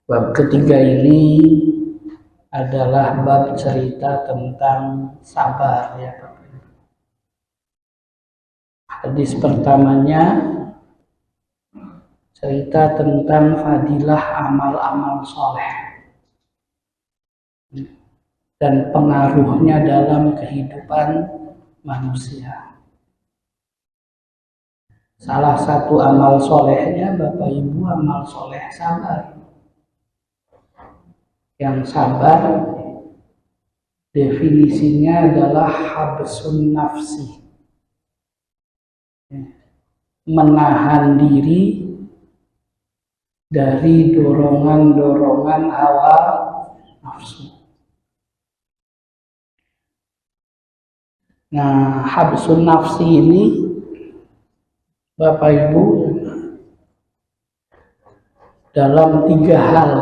Bab ketiga ini adalah bab cerita tentang sabar ya Bapak. Hadis pertamanya cerita tentang fadilah amal-amal soleh dan pengaruhnya dalam kehidupan manusia. Salah satu amal solehnya Bapak Ibu amal soleh sabar. Yang sabar definisinya adalah habsun nafsi, menahan diri dari dorongan-dorongan hawa nafsu. Nah, habsun nafsi ini Bapak Ibu dalam tiga hal.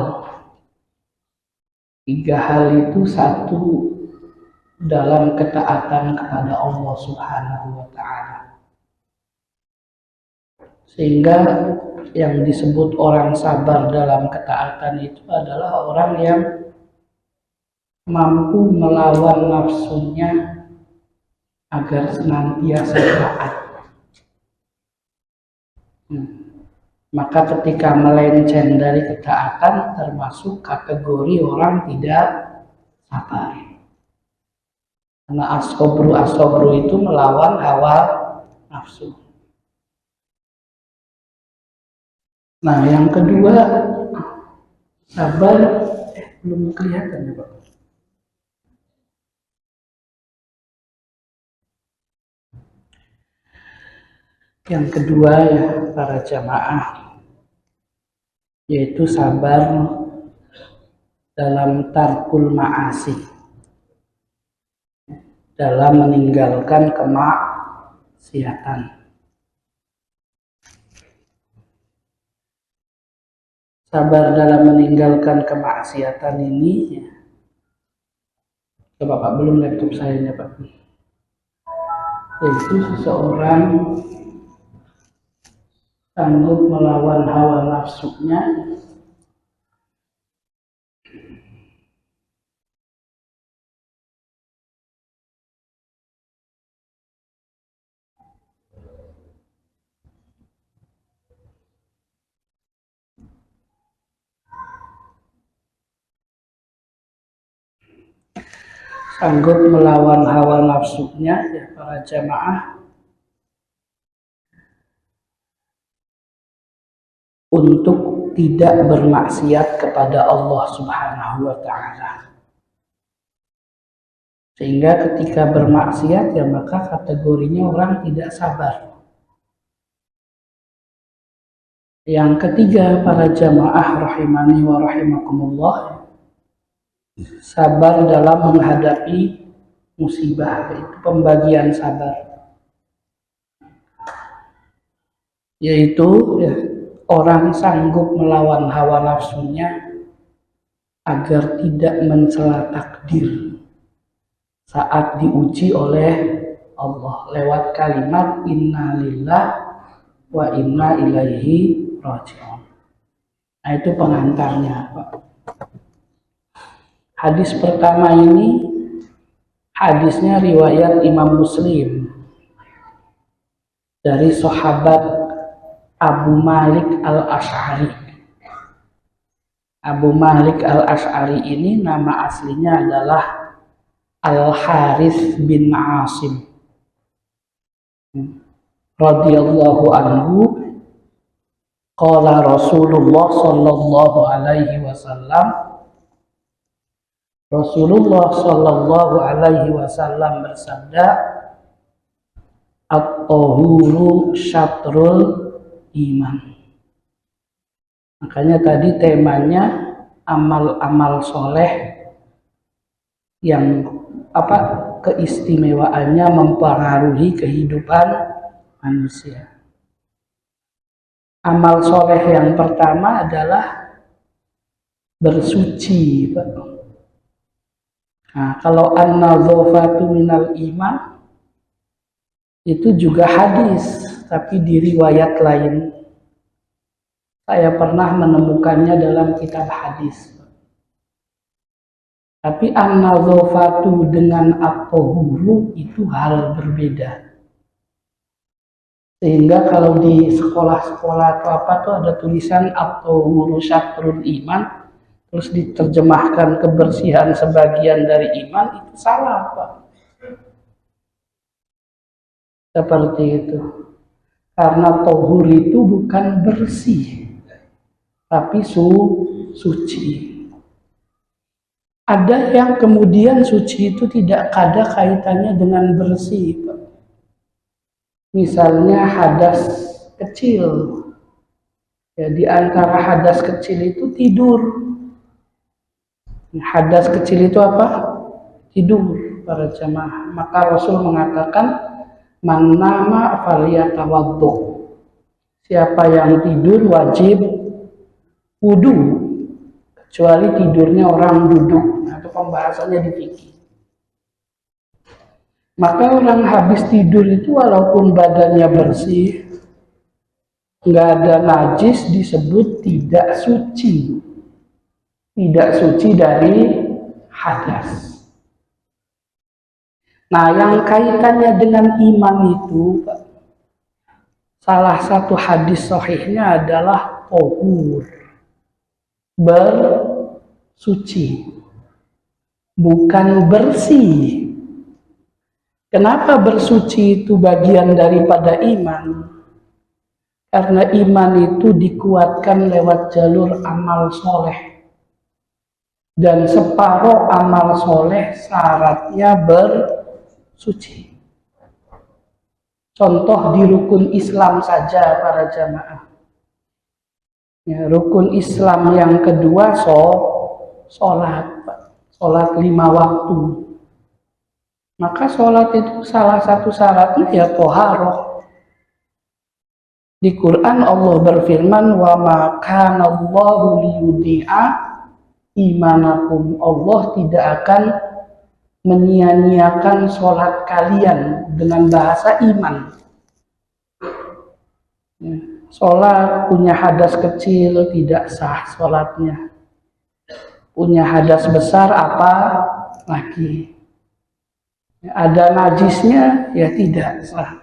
Tiga hal itu satu dalam ketaatan kepada Allah Subhanahu wa Ta'ala. Sehingga yang disebut orang sabar dalam ketaatan itu adalah orang yang mampu melawan nafsunya agar senantiasa taat. Maka ketika melenceng dari ketaatan termasuk kategori orang tidak sabar. Karena asobru itu melawan hawa nafsu. Nah, yang kedua sabar belum kelihatan ya Pak. Yang kedua ya para jamaah, yaitu sabar dalam tarkul ma'asi, dalam meninggalkan kemaksiatan. Sabar dalam meninggalkan kemaksiatan ini ya. Coba Pak, belum laptop saya ya Pak. Yaitu seseorang sanggup melawan hawa nafsunya ya para jamaah untuk tidak bermaksiat kepada Allah Subhanahu wa Ta'ala. Sehingga ketika bermaksiat ya maka kategorinya orang tidak sabar. Yang ketiga para jamaah rahimani wa rahimakumullah, sabar dalam menghadapi musibah, yaitu pembagian sabar. Yaitu ya, orang sanggup melawan hawa nafsunya agar tidak mencela takdir saat diuji oleh Allah lewat kalimat inna lillah wa inna ilaihi raji'un. Nah, itu pengantarnya Pak. Hadis pertama ini hadisnya riwayat Imam Muslim dari sahabat Abu Malik Al-Asy'ari. Abu Malik Al-Asy'ari ini nama aslinya adalah Al-Harith bin Asim radhiyallahu anhu. Qala Rasulullah sallallahu alaihi wasallam, Rasulullah sallallahu alaihi wasallam bersabda, at-tahuru syatrul iman. Makanya tadi temanya amal-amal soleh yang keistimewaannya mempengaruhi kehidupan manusia. Amal soleh yang pertama adalah bersuci, Pak. Nah, kalau an-nazafatu minal iman itu juga hadis, tapi di riwayat lain. Saya pernah menemukannya dalam kitab hadis. Tapi an-nadzafatu dengan at-tahuru itu hal berbeda. Sehingga kalau di sekolah-sekolah atau apa tuh ada tulisan at-tahuru syatrul iman, terus diterjemahkan kebersihan sebagian dari iman, itu salah, Pak. Seperti itu. Karena tahur itu bukan bersih, tapi suci. Ada yang kemudian suci itu tidak ada kaitannya dengan bersih, Pak. Misalnya hadas kecil. Ya, di antara hadas kecil itu tidur. Hadas kecil itu apa? Tidur, para jamaah. Maka Rasul mengatakan, man nama falyatawaddu. Siapa yang tidur wajib wudu, kecuali tidurnya orang duduk. Itu pembahasannya di fikih. Maka orang habis tidur itu walaupun badannya bersih, nggak ada najis, disebut tidak suci. Tidak suci dari hadas. Nah, yang kaitannya dengan iman itu, salah satu hadis sahihnya adalah tahur, bersuci, bukan bersih. Kenapa bersuci itu bagian daripada iman? Karena iman itu dikuatkan lewat jalur amal soleh. Dan separuh amal soleh syaratnya bersuci. Contoh di rukun Islam saja, para jamaah. Ya, rukun Islam yang kedua sholat 5 waktu. Maka sholat itu salah satu syaratnya ya thaharah. Di Quran Allah berfirman, wa ma kana Allahu liyudhi'a imanakum. Allah tidak akan menyia-nyiakan sholat kalian dengan bahasa iman. Sholat punya hadas kecil tidak sah sholatnya. Punya hadas besar apa lagi? Ada najisnya ya tidak sah.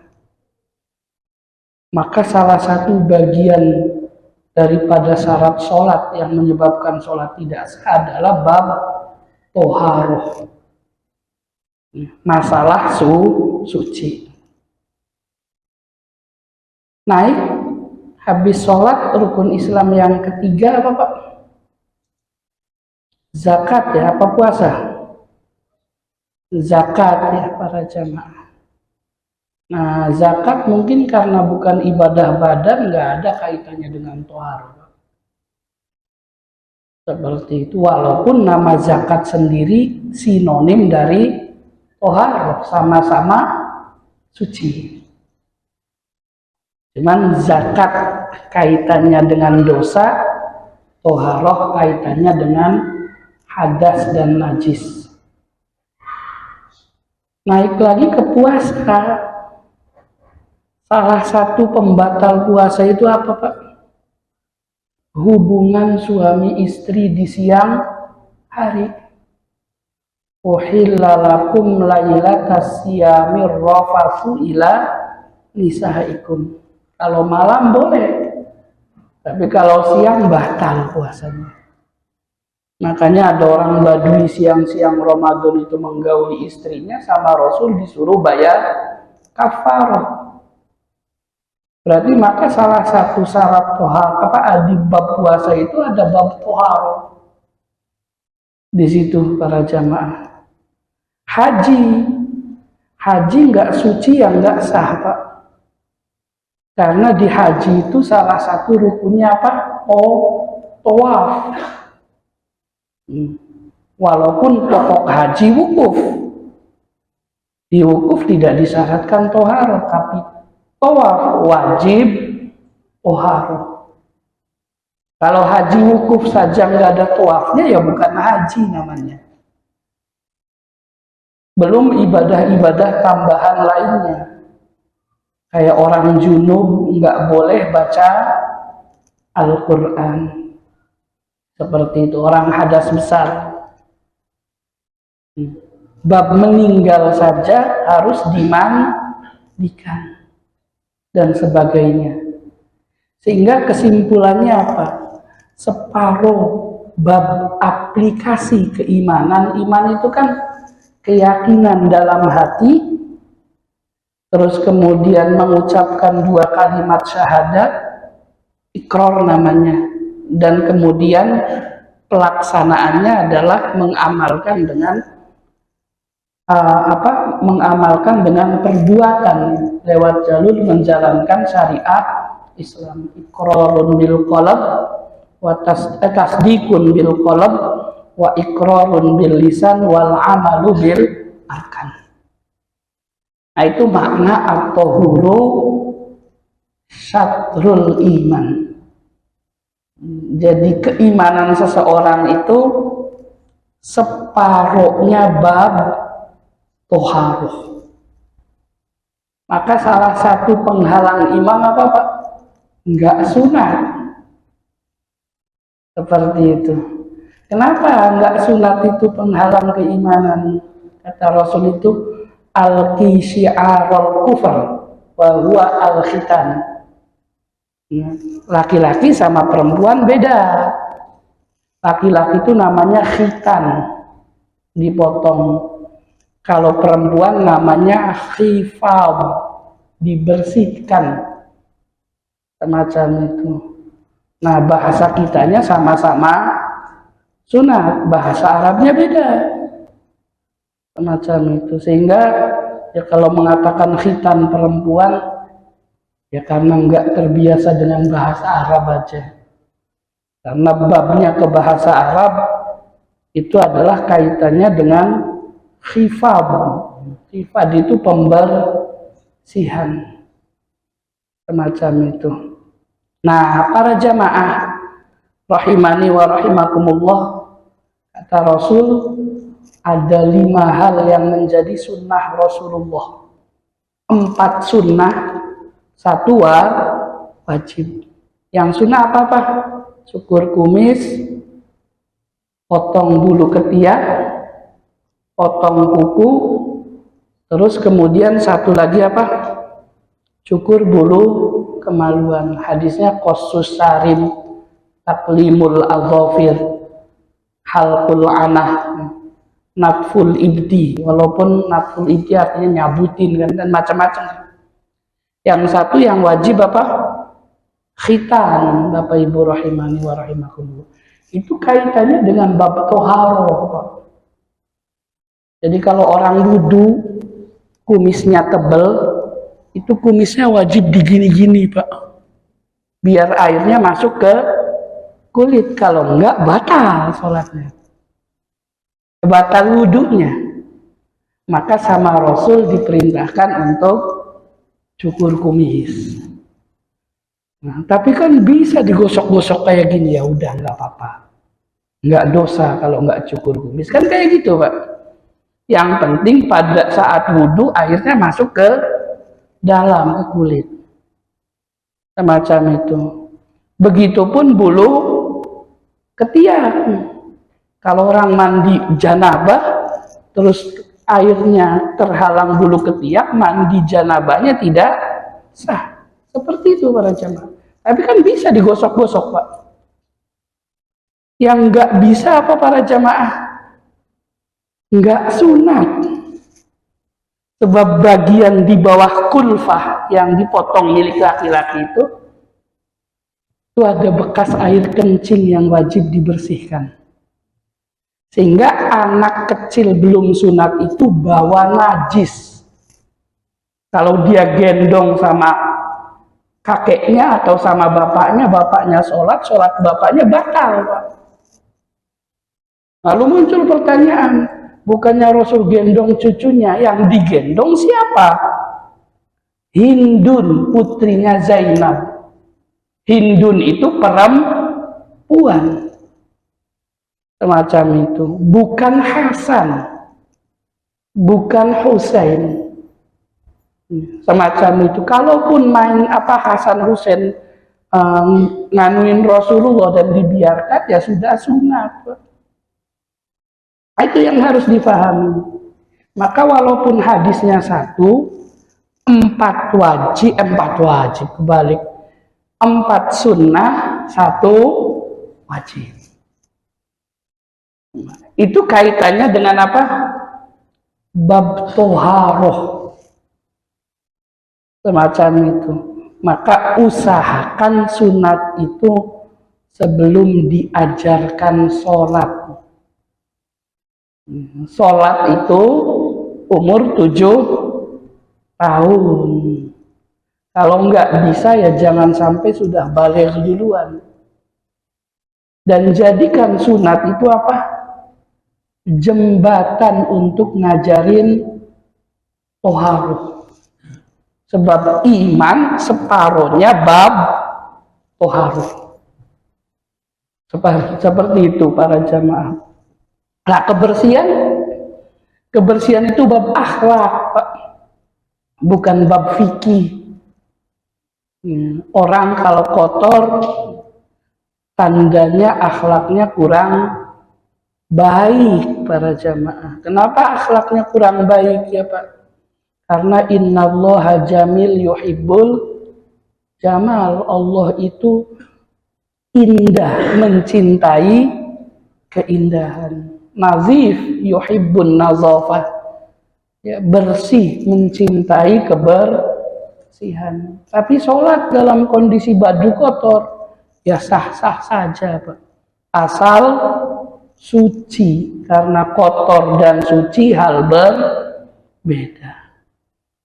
Maka salah satu bagian daripada syarat sholat yang menyebabkan sholat tidak sah adalah bab thaharah. Masalah suci. Naik, habis sholat rukun Islam yang ketiga apa Pak? Zakat ya, apa puasa? Zakat ya, para jamaah. Nah, zakat mungkin karena bukan ibadah badan, nggak ada kaitannya dengan thaharah. Seperti itu, walaupun nama zakat sendiri sinonim dari thaharah, sama-sama suci. Cuman zakat kaitannya dengan dosa, thaharah kaitannya dengan hadas dan najis. Naik lagi ke puasa. Salah satu pembatal puasa itu apa Pak? Hubungan suami istri di siang hari. Uhilla lakum lailatas siyamir rafathu ila nisaikum. Kalau malam boleh, tapi kalau siang batal puasanya. Makanya ada orang Badui siang-siang Ramadan itu menggauli istrinya, sama Rasul disuruh bayar kafarah. Berarti maka salah satu syarat thaharah di bab puasa itu ada bab thaharah. Di situ para jamaah. Haji nggak suci yang nggak sah Pak. Karena di haji itu salah satu rukunnya apa? Tawaf. Walaupun pokok haji wukuf. Di wukuf tidak disyaratkan thaharah, tapi tawaf wajib thaharah. Kalau haji wukuf saja nggak ada tawafnya ya bukan haji namanya. Belum ibadah-ibadah tambahan lainnya. Kayak orang junub nggak boleh baca Al-Quran. Seperti itu orang hadas besar, bab meninggal saja harus dimandikan dan sebagainya. Sehingga kesimpulannya apa? Separuh bab aplikasi keimanan. Iman itu kan keyakinan dalam hati, terus kemudian mengucapkan 2 kalimat syahadat, ikrar namanya, dan kemudian pelaksanaannya adalah mengamalkan dengan perbuatan lewat jalur menjalankan syariat Islam. Iqrarun bil qalb wa tasdiqun bil qalb wa iqrarun bil lisan wal amalu bil arkan. Nah, itu makna at-tahuru syatrul iman. Jadi keimanan seseorang itu separuhnya bab toharoh. Maka salah satu penghalang iman apa Pak? Enggak sunat. Seperti itu. Kenapa enggak sunat itu penghalang keimanan? Kata Rasul itu al-qi syi'arul kufr wa huwa al-khitan. Laki-laki sama perempuan beda. Laki-laki itu namanya khitan, dipotong. Kalau perempuan namanya khifab, dibersihkan. Semacam itu. Nah, bahasa kitanya sama-sama sunat, bahasa Arabnya beda. Semacam itu. Sehingga ya kalau mengatakan khitan perempuan, ya karena nggak terbiasa dengan bahasa Arab aja. Karena babnya ke bahasa Arab itu adalah kaitannya dengan khifab. Khifab itu pembersihan. Semacam itu. Nah, para jamaah rahimani wa rahimakumullah, kata Rasul ada 5 hal yang menjadi sunnah Rasulullah. 4 sunnah, 1 wajib. Yang sunnah apa? Cukur kumis, potong bulu ketiak, potong kuku, terus kemudian 1 lagi apa? Cukur bulu kemaluan. Hadisnya qassus sarim, taklimul adhafir, halqul anah, natful ibdi. Walaupun natful ibdi artinya nyabutin kan, dan macam-macam. Yang 1 yang wajib apa? Khitan, Bapak Ibu rahimani wa rahimakumullah. Itu kaitannya dengan bab toharoh, Pak. Jadi kalau orang wudu kumisnya tebal, itu kumisnya wajib digini-gini, Pak. Biar airnya masuk ke kulit. Kalau enggak batal sholatnya, batal wudunya. Maka sama Rasul diperintahkan untuk cukur kumis. Nah, tapi kan bisa digosok-gosok kayak gini, ya udah nggak apa-apa, nggak dosa kalau nggak cukur kumis, kan kayak gitu Pak. Yang penting pada saat wudhu airnya masuk ke dalam, ke kulit, semacam itu. Begitupun bulu ketiak. Kalau orang mandi janabah terus airnya terhalang bulu ketiak, mandi janabahnya tidak sah. Seperti itu para jamaah. Tapi kan bisa digosok-gosok, Pak. Yang nggak bisa apa para jamaah? Nggak sunat. Sebab bagian di bawah kulfah yang dipotong milik laki-laki itu ada bekas air kencing yang wajib dibersihkan. Sehingga anak kecil belum sunat itu bawa najis. Kalau dia gendong sama kakeknya atau sama bapaknya sholat bapaknya batal, Pak. Lalu muncul pertanyaan, bukannya Rasul gendong cucunya, yang digendong siapa? Hindun, putrinya Zainab. Hindun itu perempuan. Semacam itu. Bukan Hasan, bukan Husain. Semacam itu. Kalaupun main Hasan Husain nganuin Rasulullah dan dibiarkan, ya sudah sunat. Itu yang harus difahami. Maka walaupun hadisnya satu, empat wajib kebalik, 4 sunnah, 1 wajib. Itu kaitannya dengan apa? Bab toharoh, semacam itu. Maka usahakan sunat itu sebelum diajarkan sholat. Sholat itu umur 7 tahun. Kalau nggak bisa ya jangan sampai sudah balik duluan. Dan jadikan sunat itu apa? Jembatan untuk ngajarin toharoh. Sebab iman separohnya bab toharoh. Seperti itu para jamaah. Nah, kebersihan itu bab akhlak, Pak. Bukan bab fikih. Orang kalau kotor, tandanya akhlaknya kurang baik para jamaah. Kenapa akhlaknya kurang baik ya Pak? Karena innallaha jamil yuhibbul jamal. Allah itu indah, mencintai keindahan. Nazif yuhibbun nazafah. Ya, bersih, mencintai kebersihan. Tapi sholat dalam kondisi baju kotor, ya sah-sah saja Pak. Asal suci, karena kotor dan suci hal berbeda.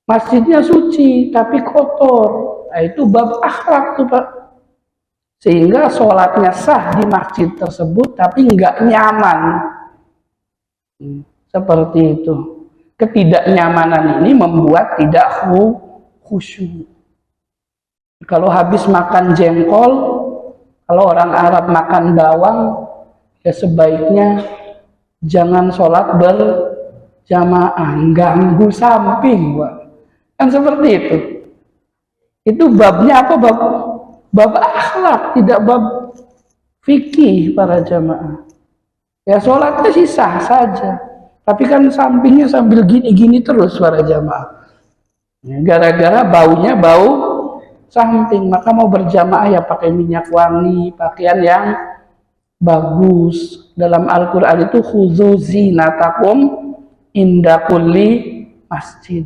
Masjidnya suci tapi kotor, nah itu bab akhlak tuh Pak. Sehingga sholatnya sah di masjid tersebut tapi nggak nyaman. Seperti itu. Ketidaknyamanan ini membuat tidak khusyuk. Kalau habis makan jengkol, kalau orang Arab makan bawang, ya sebaiknya jangan sholat berjamaah, ganggu samping, Pak. Kan seperti itu. Itu babnya apa? Bab akhlak, tidak bab fikih para jamaah. Ya sholatnya sih sah saja, tapi kan sampingnya sambil gini-gini terus para jamaah. Gara-gara baunya bau samping, maka mau berjamaah ya pakai minyak wangi, pakaian yang bagus. Dalam Al-Quran itu khudzu zinatakum inda kulli masjid.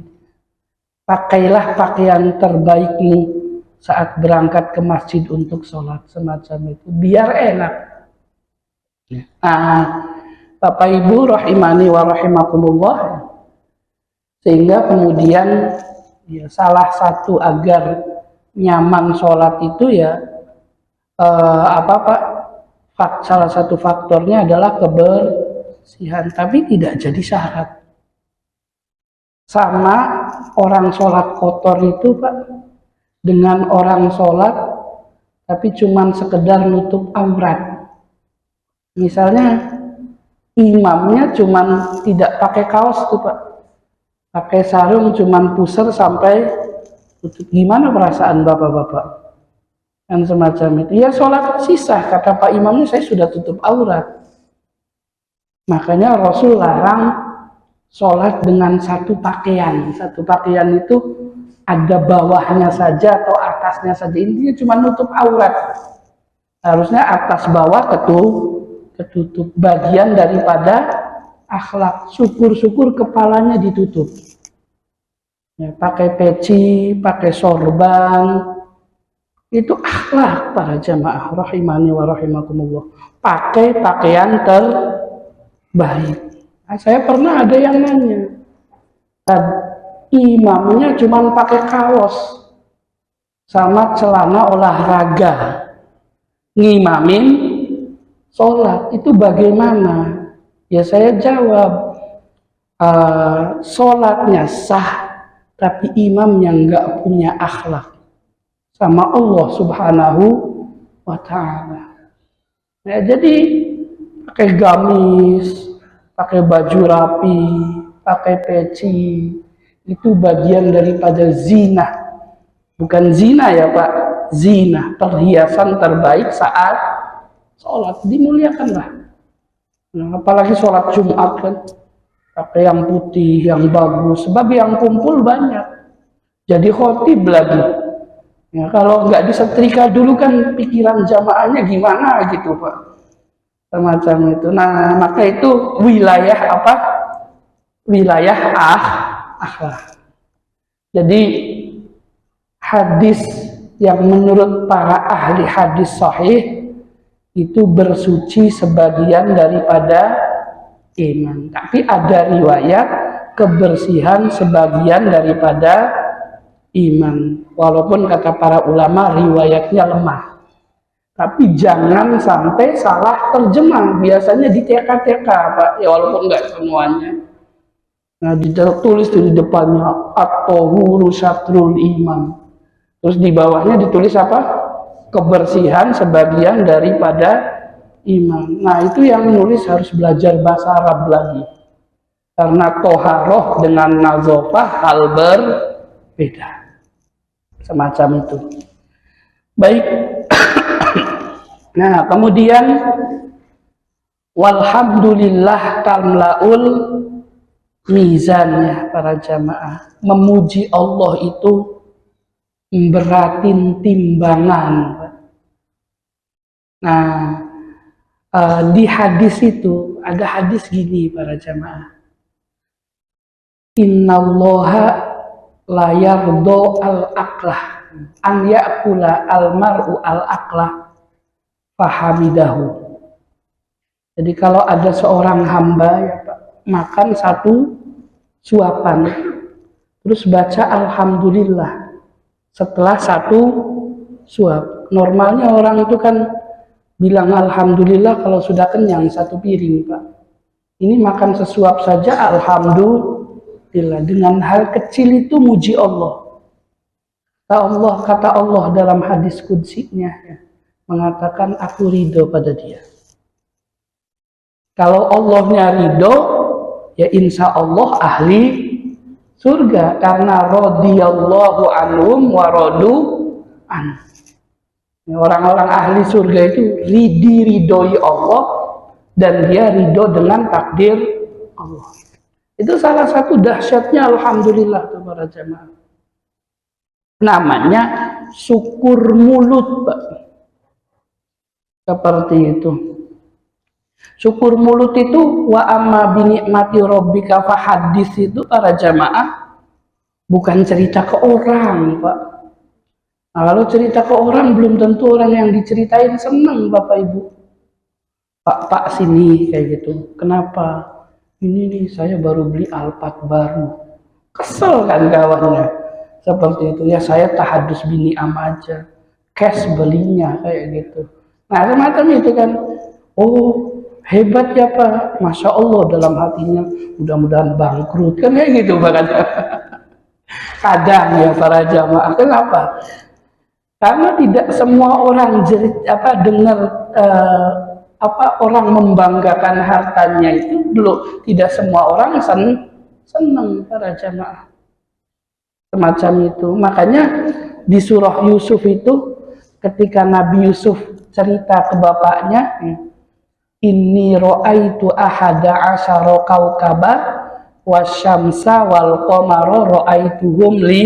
Pakailah pakaian terbaikmu saat berangkat ke masjid untuk sholat, semacam itu, biar enak. Nah, Bapak Ibu rahimani wa rahimakumullah, sehingga kemudian ya, salah satu agar nyaman sholat itu ya salah satu faktornya adalah kebersihan, tapi tidak jadi syarat. Sama orang sholat kotor itu Pak, dengan orang sholat tapi cuman sekedar nutup aurat. Misalnya imamnya cuman tidak pakai kaos tuh Pak, pakai sarung cuman pusar sampai tutup. Gimana perasaan bapak-bapak? Dan semacam itu. Ya sholat sisa, kata Pak imamnya saya sudah tutup aurat. Makanya Rasul larang sholat dengan satu pakaian. Satu pakaian itu ada bawahnya saja atau atasnya saja. Intinya cuma nutup aurat. Harusnya atas bawah ketutup. Bagian daripada akhlak. Syukur-syukur kepalanya ditutup. Ya, pakai peci, pakai sorban. Itu akhlak para jamaah rahimani wa rahimakumullah. Pakai pakaian terbaik. Nah, saya pernah ada yang nanya, imamnya cuma pakai kaos sama celana olahraga, ngimamin sholat, itu bagaimana? Ya saya jawab, sholatnya sah, tapi imamnya nggak punya akhlak sama Allah Subhanahu wa Ta'ala. Ya, jadi pakai gamis, pakai baju rapi, pakai peci, itu bagian daripada zina. Bukan zina ya Pak, zina, perhiasan terbaik saat sholat, dimuliakanlah. Nah, apalagi sholat Jumat kan, pakai yang putih, yang bagus, sebab yang kumpul banyak, jadi khotib lagi. Ya, kalau nggak disetrika dulu kan pikiran jamaahnya gimana gitu Pak, semacam itu. Nah maka itu wilayah apa? Wilayah akhlak. Jadi hadis yang menurut para ahli hadis sahih itu bersuci sebagian daripada iman. Tapi ada riwayat kebersihan sebagian daripada iman. Walaupun kata para ulama riwayatnya lemah. Tapi jangan sampai salah terjemah. Biasanya di TK-TK Pak, ya walaupun enggak semuanya. Nah ditulis di depannya at-tahuru syatrul iman. Terus di bawahnya ditulis apa? Kebersihan sebagian daripada iman. Nah itu yang nulis harus belajar bahasa Arab lagi. Karena toharoh dengan nazofah hal berbeda. Semacam itu. Baik. Nah kemudian walhamdulillah tamlaul mizannya para jamaah. Memuji Allah itu beratin timbangan. Nah di hadis itu ada hadis gini para jamaah. Innallaha la yardo al-aqlah an ya'kula al-mar'u al-aqlah fahamidahu. Jadi kalau ada seorang hamba ya Pak, makan satu suapan terus baca alhamdulillah setelah satu suap. Normalnya orang itu kan bilang alhamdulillah kalau sudah kenyang satu piring Pak. Ini makan sesuap saja alhamdulillah. Dengan hal kecil itu muji Allah. Kata Allah dalam hadis qudsinya ya, mengatakan aku ridho pada dia. Kalau Allahnya ridho, ya insya Allah ahli surga. Karena radhiyallahu anhum wa radu an. Orang-orang ahli surga itu diridhoi Allah dan dia ridho dengan takdir Allah. Itu salah satu dahsyatnya alhamdulillah para jamaah. Namanya syukur mulut Pak. Seperti itu. Syukur mulut itu wa amma binikmati rabbika fahaddits itu para jamaah bukan cerita ke orang Pak. Nah, kalau cerita ke orang belum tentu orang yang diceritain senang Bapak Ibu. Pak sini kayak gitu. Kenapa? Ini nih saya baru beli Alphard baru. Kesel kan kawannya. Seperti itu ya saya tahadus bini aja. Cash belinya kayak gitu. Nah semacam itu kan. Oh hebat ya Pak, Masya Allah dalam hatinya, mudah-mudahan bangkrut kan kayak gitu bahkan. Kadang ya para jamaah, kenapa? Karena tidak semua orang dengar orang membanggakan hartanya itu belum, tidak semua orang senang para jamaah. Semacam itu. Makanya di surah Yusuf itu ketika Nabi Yusuf cerita ke bapaknya, inni ro'aitu ahada asyara kaukaba wasyamsa wal qamara ro'aituhum li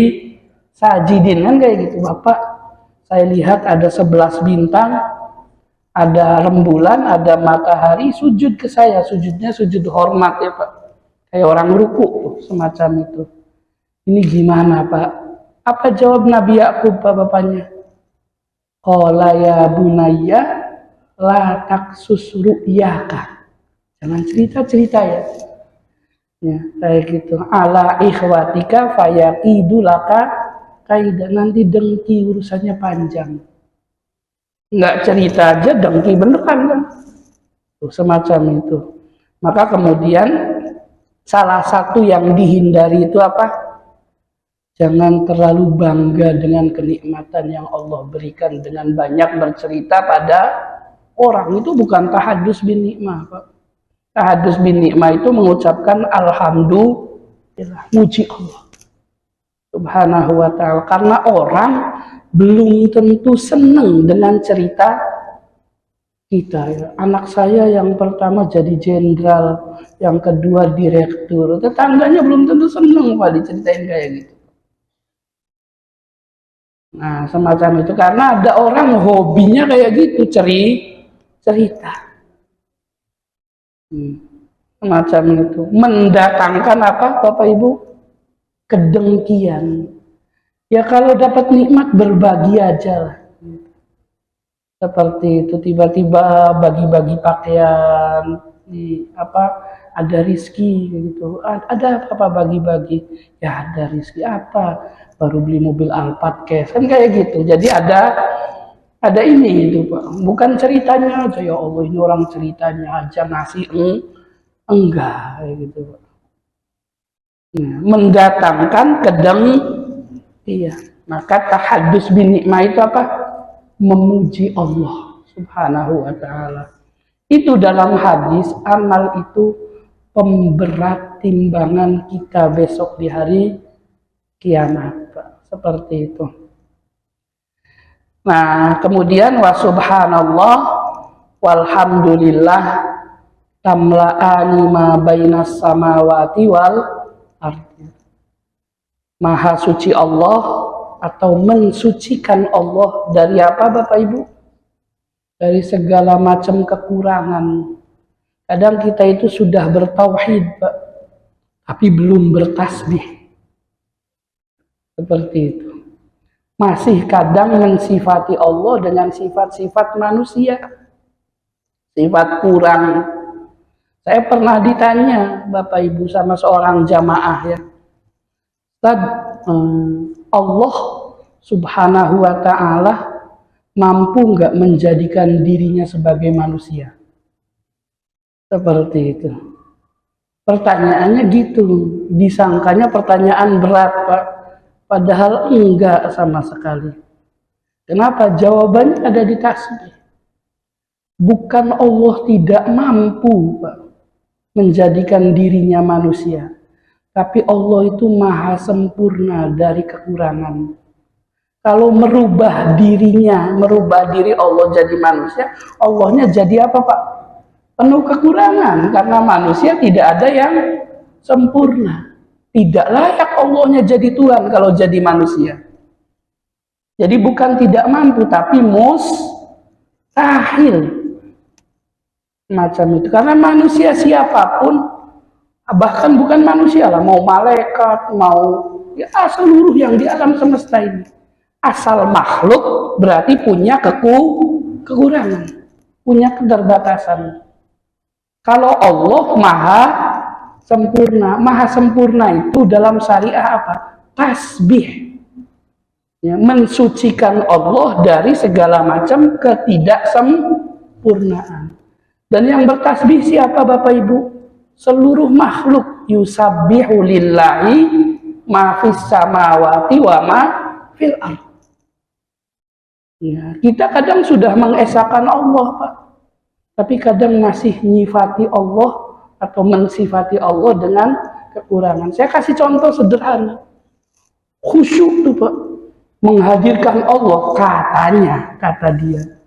sajidin. Kan kayak gitu Bapak, saya lihat ada 11 bintang, ada rembulan, ada matahari sujud ke saya. Sujudnya sujud hormat ya Pak, kayak orang ruku semacam itu. Ini gimana Pak? Apa jawab Nabi Yakub Pak bapaknya? Qala ya bunayya la taksus ru'yaka. Jangan cerita-cerita ya. Ya, kayak gitu. Ala ikhwatika fayaqidu laka kaidah. Nanti dengki urusannya panjang. Enggak cerita aja dengki beneran kan. Tuh, semacam itu. Maka kemudian salah satu yang dihindari itu apa? Jangan terlalu bangga dengan kenikmatan yang Allah berikan dengan banyak bercerita pada orang. Itu bukan tahadus bin nikmah Pak. Tahadus bin nikmah itu mengucapkan alhamdulillah, muji Allah Subhanahu wa ta'ala. Karena orang belum tentu senang dengan cerita kita ya. Anak saya yang pertama jadi jenderal, yang kedua direktur, tetangganya belum tentu senang Pak diceritain kayak gitu. Nah semacam itu karena ada orang hobinya kayak gitu, cerita. Semacam itu mendatangkan apa Bapak Ibu? Kedengkian. Ya kalau dapat nikmat berbagi aja lah. Seperti itu tiba-tiba bagi-bagi pakaian di apa ada rizki gitu, ada apa bagi-bagi ya, ada rizki apa, baru beli mobil Alphard cash kan kayak gitu. Jadi ada ini itu Pak, bukan ceritanya aja ya Allah ini orang ceritanya aja ngasih enggak kayak gitu Pak. Nah, mendatangkan iya, maka tahadus bin nikmah itu apa? Memuji Allah Subhanahu wa ta'ala. Itu dalam hadis, amal itu pemberat timbangan kita besok di hari kiamat. Seperti itu. Nah, kemudian wa subhanallah walhamdulillah tamla'ani ma bainas samawati wal ardi. Maha suci Allah atau mensucikan Allah dari apa Bapak Ibu? Dari segala macam kekurangan. Kadang kita itu sudah bertauhid Pak, tapi belum bertasbih. Seperti itu. Masih kadang mensifati Allah dengan sifat-sifat manusia. Sifat kurang. Saya pernah ditanya Bapak Ibu sama seorang jamaah ya. Ustaz, Allah Subhanahu wa ta'ala mampu nggak menjadikan dirinya sebagai manusia? Seperti itu. Pertanyaannya gitu, disangkanya pertanyaan berat Pak, padahal enggak sama sekali. Kenapa? Jawabannya ada di tasbih. Bukan Allah tidak mampu Pak, menjadikan dirinya manusia, tapi Allah itu maha sempurna dari kekurangan. Kalau merubah dirinya, merubah diri Allah jadi manusia, Allahnya jadi apa Pak? Penuh kekurangan, karena manusia tidak ada yang sempurna. Tidak layak Allahnya jadi Tuhan kalau jadi manusia. Jadi bukan tidak mampu, tapi mustahil. Macam itu. Karena manusia siapapun, bahkan bukan manusia lah, mau malaikat, mau ya seluruh yang di alam semesta ini. Asal makhluk berarti punya kekurangan, punya keterbatasan. Kalau Allah maha sempurna itu dalam syariah apa? Tasbih. Ya, mensucikan Allah dari segala macam ketidaksempurnaan. Dan yang bertasbih siapa Bapak Ibu? Seluruh makhluk. Yusabbihu lillahi ma fis samawati wa ma fil ardh. Ya, kita kadang sudah mengesahkan Allah Pak, tapi kadang masih nyifati Allah atau mensifati Allah dengan kekurangan. Saya kasih contoh sederhana. Khusyuk tuh Pak, menghadirkan Allah kata dia.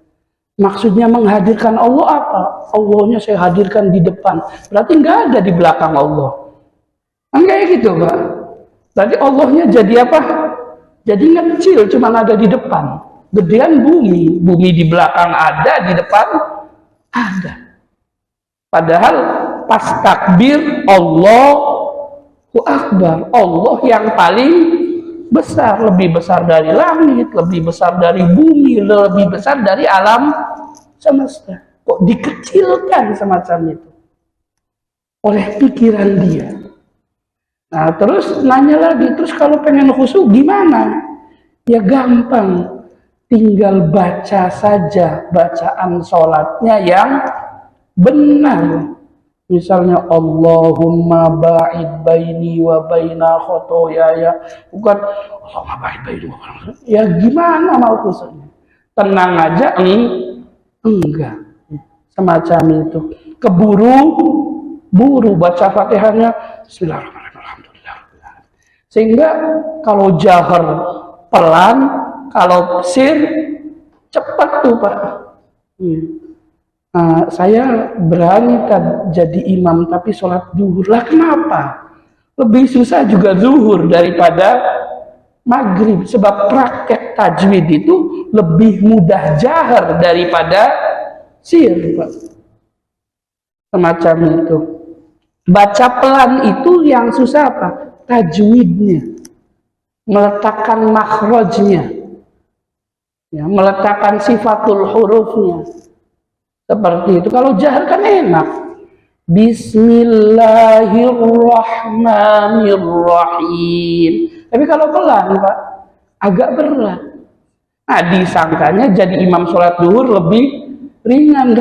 Maksudnya menghadirkan Allah apa? Allahnya saya hadirkan di depan, berarti nggak ada di belakang Allah. Kan kayak gitu Pak. Berarti Allahnya jadi apa? Jadi kecil, cuma ada di depan. Gedean bumi di belakang ada, di depan ada. Padahal pas takbir Allahu Akbar, Allah yang paling besar, lebih besar dari langit, lebih besar dari bumi, lebih besar dari alam semesta. Kok dikecilkan semacam itu oleh pikiran dia? Nah terus nanya lagi, terus kalau pengen khusyuk gimana? Ya gampang. Tinggal baca saja bacaan sholatnya yang benar. Misalnya Allahumma ba'id baini wa baina khotoyaya. Bukan Allahumma ba'id baini wa baina. Ya gimana mau khusyuknya? Tenang aja enggak. Semacam itu. Keburu baca Fatihahnya Bismillahirrahmanirrahim. Sehingga kalau jahar pelan, Kalau sir cepat tuh Pak. Saya berani jadi imam tapi sholat zuhur lah, kenapa? Lebih susah juga zuhur daripada maghrib, sebab praktek tajwid itu lebih mudah jahar daripada sir Pak. Semacam itu. Baca pelan itu yang susah apa? Tajwidnya, meletakkan makhrajnya, ya, meletakkan sifatul hurufnya. Seperti itu. Kalau jahar kan enak. Bismillahirrahmanirrahim. Tapi kalau pelan Pak, agak berat. Nah, disangkanya jadi imam sholat zuhur lebih ringan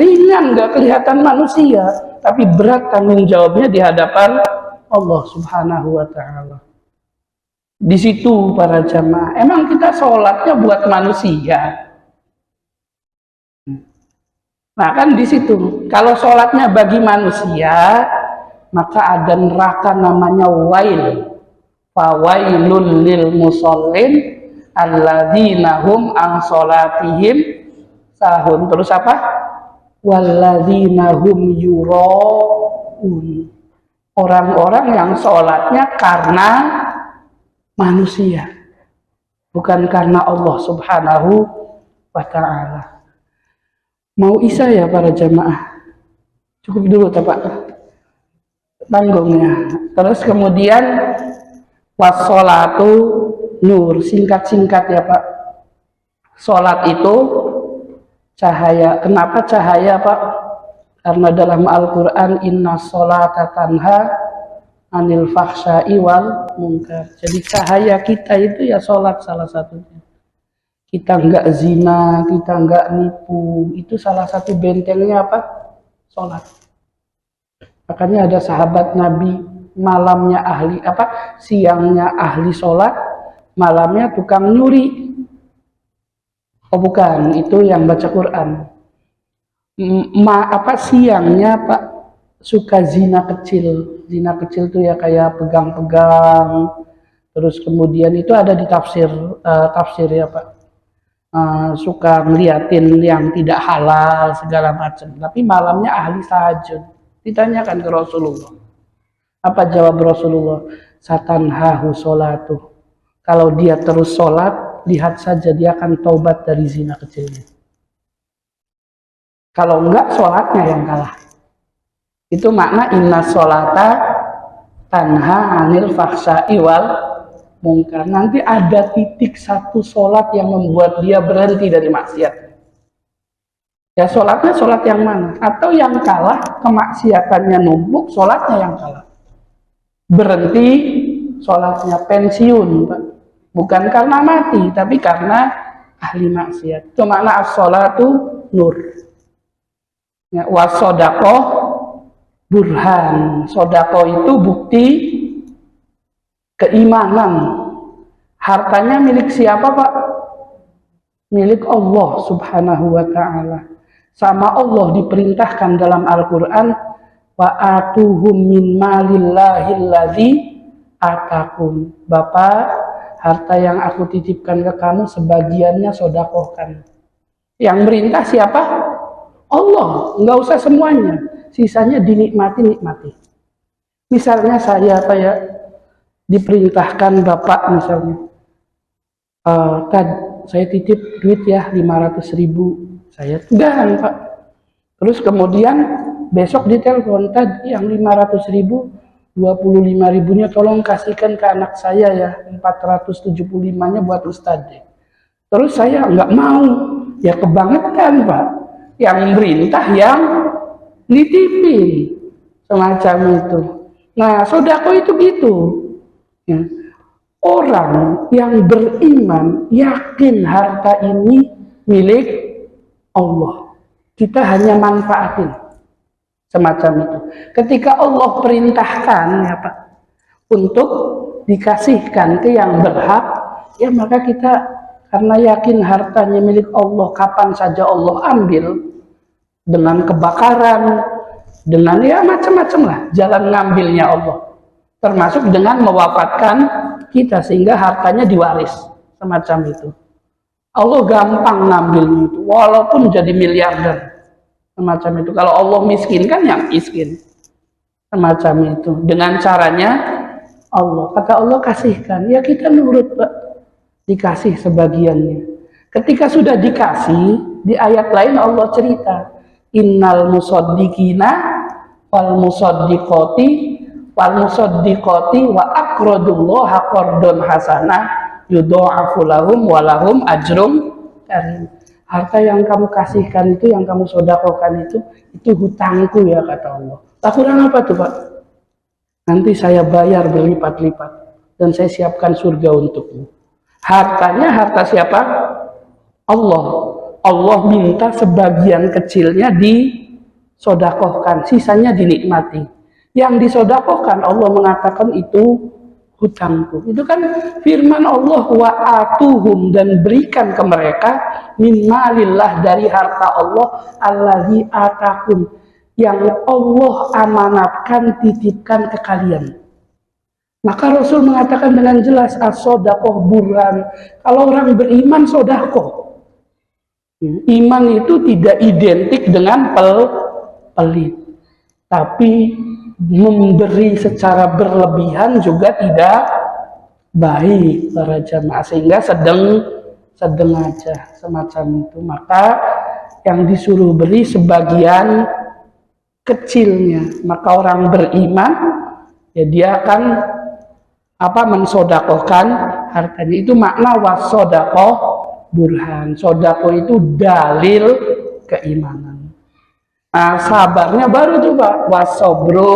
gak kelihatan manusia, tapi berat tanggung jawabnya di hadapan Allah Subhanahu wa Ta'ala. Di situ para jamaah, emang kita sholatnya buat manusia. Nah kan di situ, kalau sholatnya bagi manusia, maka ada neraka namanya wail. Fawailun lil musallin alladzina hum an sholatihim sahun. Terus apa? Walladzina hum yuraun. Orang-orang yang sholatnya karena manusia, bukan karena Allah Subhanahu wa Ta'ala. Mau isya ya para jamaah? Cukup dulu Pak tanggungnya. Terus kemudian wassolatu nur, singkat-singkat ya Pak. Sholat itu cahaya. Kenapa cahaya Pak? Karena dalam Al-Quran inna sholata tanha anil fahsya'i wal munkar. Jadi cahaya kita itu ya sholat salah satunya. Kita enggak zina, kita enggak nipu, itu salah satu bentengnya apa? Sholat. Makanya ada sahabat Nabi, malamnya ahli apa? Siangnya ahli sholat, malamnya tukang nyuri. Oh bukan, itu yang baca Quran. Siangnya Pak suka zina kecil. Zina kecil itu ya kayak pegang-pegang. Terus kemudian itu ada di tafsir ya Pak. Suka ngeliatin yang tidak halal segala macam, tapi malamnya ahli tahajud. Ditanyakan ke Rasulullah, apa jawab Rasulullah? Satanhahu sholatuh. Kalau dia terus sholat, lihat saja dia akan taubat dari zina kecilnya. Kalau enggak, sholatnya yang kalah. Itu makna inna sholata tanha anil fahsya'i wal mungkar. Nanti ada titik satu sholat yang membuat dia berhenti dari maksiat. Ya sholatnya sholat yang mana? Atau yang kalah, kemaksiatannya numpuk, sholatnya yang kalah. Berhenti sholatnya, pensiun Pak. Bukan karena mati, tapi karena ahli maksiat. Itu makna as-sholatu nur. Ya, was-sodaqoh burhan. Sodaqoh itu bukti keimanan. Hartanya milik siapa Pak? Milik Allah Subhanahu wa Ta'ala. Sama Allah diperintahkan dalam Al-Quran, wa atuhum min malillahilladzi atakum. Bapak, harta yang aku titipkan ke kamu sebagiannya sodakohkan. Yang merintah siapa? Allah. Nggak usah semuanya, sisanya dinikmati. Misalnya saya diperintahkan bapak misalnya, saya titip duit ya 500.000, saya pegang Pak. Terus kemudian besok ditelepon, yang 500.000, 25.000-nya tolong kasihkan ke anak saya ya, 475-nya buat Ustadz. Terus saya nggak mau, ya kebangetan Pak. Yang merintah yang nitipin, semacam itu. Nah, sodako itu gitu. Ya. Orang yang beriman yakin harta ini milik Allah, kita hanya manfaatin, semacam itu. Ketika Allah perintahkan ya Pak untuk dikasihkan ke yang berhak, ya maka kita karena yakin hartanya milik Allah, kapan saja Allah ambil, dengan kebakaran, dengan ya macam-macam lah jalan ngambilnya Allah, termasuk dengan mewafatkan kita sehingga hartanya diwaris, semacam itu. Allah gampang ngambilnya itu, walaupun jadi miliarder. Semacam itu. Kalau Allah miskinkan, yang miskin. Semacam itu. Dengan caranya Allah. Kata Allah kasihkan. Ya kita nurut, Pak. Dikasih sebagiannya. Ketika sudah dikasih, di ayat lain Allah cerita. Innal musaddiqina wal musaddiqati wa aqradullaha qardun hasanah yudha'afu lahum walahum ajrum karim. Harta yang kamu kasihkan itu, yang kamu sedekahkan itu hutangku ya, kata Allah. Tak kurang apa tuh, Pak? Nanti saya bayar berlipat-lipat dan saya siapkan surga untukmu. Hartanya harta siapa? Allah. Allah minta sebagian kecilnya disedekahkan, sisanya dinikmati. Yang disedekahkan Allah mengatakan itu hutangku. Itu kan firman Allah, wa atuhum, dan berikan ke mereka min malillah, dari harta Allah, allazi atakum, yang Allah amanatkan, titipkan ke kalian. Maka Rasul mengatakan dengan jelas, as-shadaqah burhan. Kalau orang beriman sedekah. Iman itu tidak identik dengan pelit. Tapi memberi secara berlebihan juga tidak baik para jamaah, sehingga sedang aja semacam itu. Maka yang disuruh beri sebagian kecilnya. Maka orang beriman ya dia akan mensodakohkan hartanya. Itu makna wasodakoh burhan. Sodakoh itu dalil keimanan. Nah, sabarnya baru coba wasobro,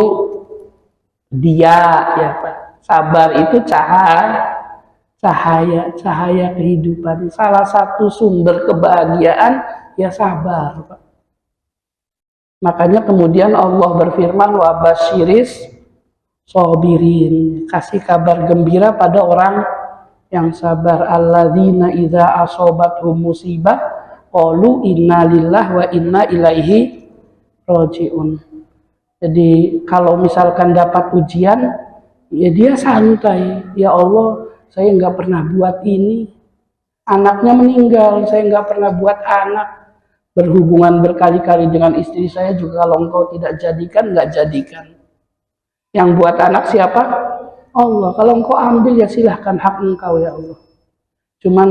dia ya Pak. Sabar itu cahaya kehidupan. Salah satu sumber kebahagiaan ya sabar, Pak. Makanya kemudian Allah berfirman, wa basyiris sobirin, kasih kabar gembira pada orang yang sabar. Alladzina idza asobathum musibah qalu inna lillahi wa inna ilaihi rojiun. Jadi kalau misalkan dapat ujian, ya dia santai. Ya Allah, saya nggak pernah buat ini. Anaknya meninggal, saya nggak pernah buat anak. Berhubungan berkali-kali dengan istri saya juga, kalau engkau tidak jadikan, nggak jadikan. Yang buat anak siapa? Allah. Kalau engkau ambil ya silahkan, hak engkau ya Allah. Cuman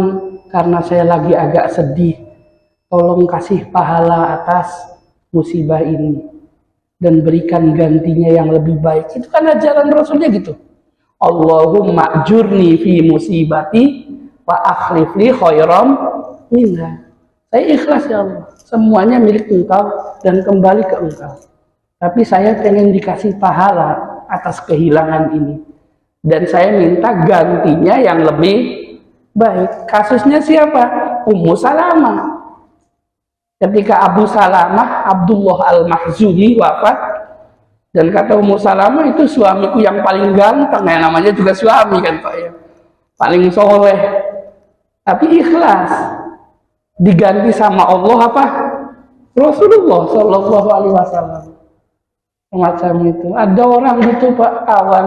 karena saya lagi agak sedih, tolong kasih pahala atas musibah ini dan berikan gantinya yang lebih baik. Itu kan ajaran Rasulnya gitu. Allahumma ajurni fi musibati wa akhlif li khairam minha. Saya ikhlas ya Allah, semuanya milik engkau dan kembali ke engkau. Tapi saya pengen dikasih pahala atas kehilangan ini. Dan saya minta gantinya yang lebih baik. Kasusnya siapa? Ummu Salamah. Ketika Abu Salamah, Abdullah al-Mahzuni wafat, dan kata Ummu Salamah, itu suamiku yang paling ganteng, ya namanya juga suami kan Pak ya, paling soleh, tapi ikhlas, diganti sama Allah apa? Rasulullah Shallallahu Alaihi Wasallam. Semacam itu. Ada orang gitu Pak, kawan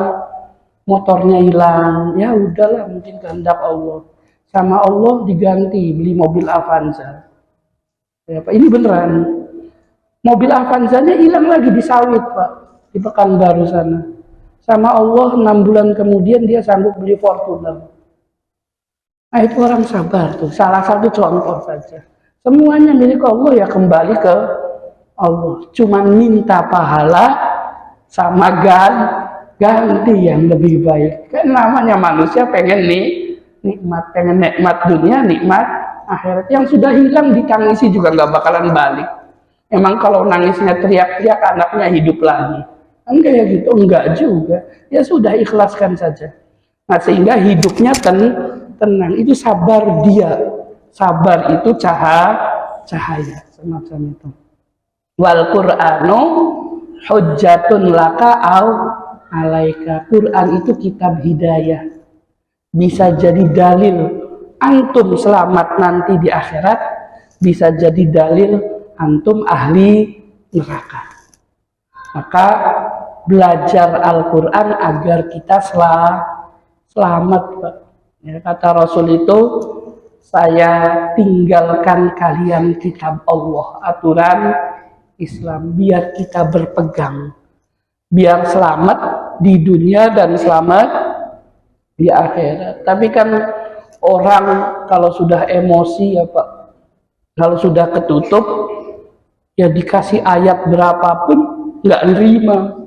motornya hilang, ya udahlah, mungkin kehendak Allah, sama Allah diganti beli mobil Avanza. Ya, Pak, ini beneran. Mobil Avanzanya hilang lagi di sawit Pak, di Pekanbaru sana. Sama Allah 6 bulan kemudian dia sanggup beli Fortuner. Nah itu orang sabar tuh, salah satu contoh saja. Semuanya milik Allah ya kembali ke Allah. Cuman minta pahala sama ganti yang lebih baik. Kan namanya manusia pengen nikmat, pengen nikmat dunia, nikmat akhirat. Yang sudah hilang ditangisi juga nggak bakalan balik. Emang kalau nangisnya teriak-teriak anaknya hidup lagi? Enggak ya gitu, enggak juga. Ya sudah, ikhlaskan saja. Nah sehingga hidupnya tenang. Itu sabar dia. Sabar itu cahaya semacam itu. Wal Qur'anu hujjatun laka au alaika. Quran itu kitab hidayah. Bisa jadi dalil antum selamat nanti di akhirat, bisa jadi dalil antum ahli neraka. Maka belajar Al-Quran agar kita selamat Pak. Ya, kata Rasul itu, saya tinggalkan kalian kitab Allah, aturan Islam, biar kita berpegang, biar selamat di dunia dan selamat di akhirat. Tapi kan orang kalau sudah emosi ya Pak, kalau sudah ketutup ya dikasih ayat berapapun nggak nerima.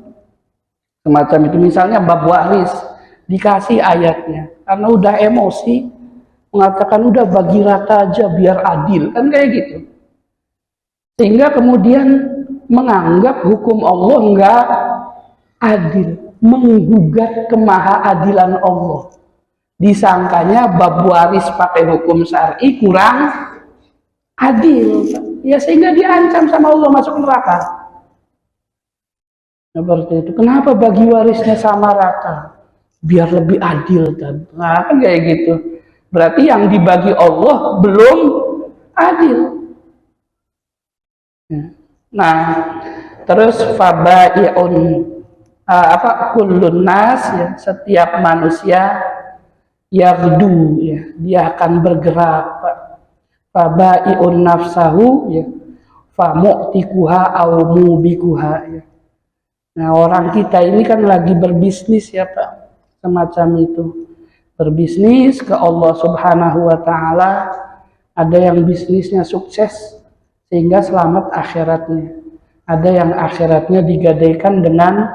Semacam itu, misalnya bab waris dikasih ayatnya karena udah emosi mengatakan udah bagi rata aja biar adil, kan kayak gitu. Sehingga kemudian menganggap hukum Allah enggak adil, menggugat kemahaadilan Allah. Disangkanya bab waris pakai hukum syar'i kurang adil. Ya sehingga diancam sama Allah masuk neraka. Seperti itu. Kenapa bagi warisnya sama rata? Biar lebih adil kan. Nah, kan kayak gitu. Berarti yang dibagi Allah belum adil. Nah, terus fabai'un kullun nas ya, setiap manusia yardu ya, dia akan bergerak. Fabai'un nafsahu ya, famu'tikuha aw mubikuha ya. Nah, orang kita ini kan lagi berbisnis ya Pak, semacam itu. Berbisnis ke Allah Subhanahu wa taala, ada yang bisnisnya sukses sehingga selamat akhiratnya. Ada yang akhiratnya digadaikan dengan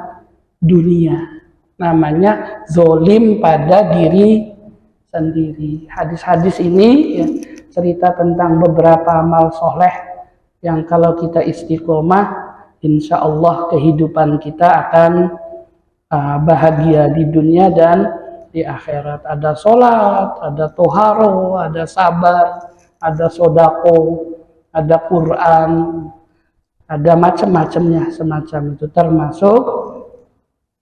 dunia. Namanya zolim pada diri sendiri. Hadis-hadis ini ya, cerita tentang beberapa amal soleh yang kalau kita istiqomah, insya Allah kehidupan kita akan bahagia di dunia dan di akhirat. Ada sholat, ada toharo, ada sabar, ada sodako, ada Quran, ada macam-macamnya semacam itu, termasuk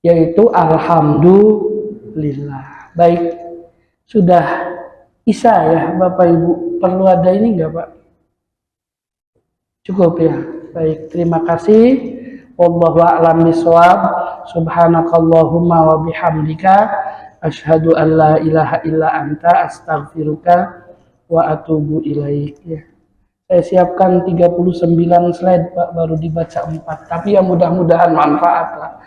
yaitu alhamdulillah. Baik, sudah Isya ya Bapak Ibu, perlu ada ini enggak Pak? Cukup ya. Baik, terima kasih. Wallahu a'lam bishawab. Subhanakallahumma wa bihamdika asyhadu an la ilaha illa anta astaghfiruka wa atubu ilaik ya. Saya siapkan 39 slide Pak, baru dibaca 4. Tapi ya mudah-mudahan manfaat lah.